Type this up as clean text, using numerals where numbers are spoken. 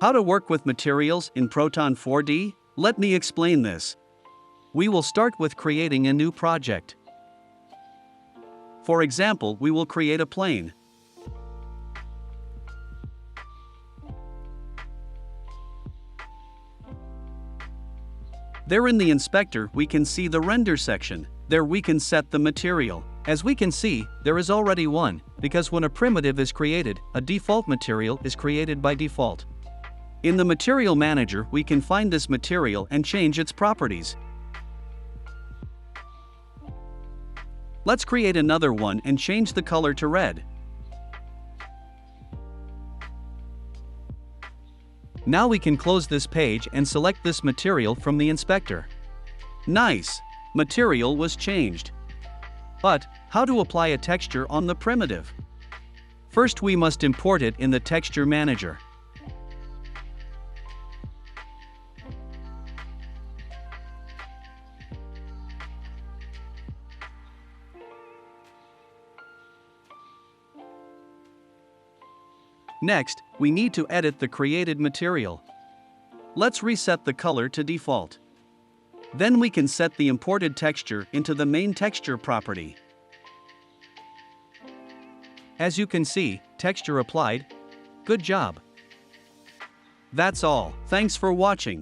How to work with materials in Proton 4D? Let me explain this. We will start with creating a new project. For example, we will create a plane. There in the inspector we can see the render section. There we can set the material. As we can see, there is already one, because when a primitive is created, a default material is created by default. In the Material Manager we can find this material and change its properties. Let's create another one and change the color to red. Now we can close this page and select this material from the inspector. Nice! Material was changed. But, how to apply a texture on the primitive? First we must import it in the Texture Manager. Next, we need to edit the created material. Let's reset the color to default. Then we can set the imported texture into the main texture property. As you can see, texture applied. Good job. That's all. Thanks for watching.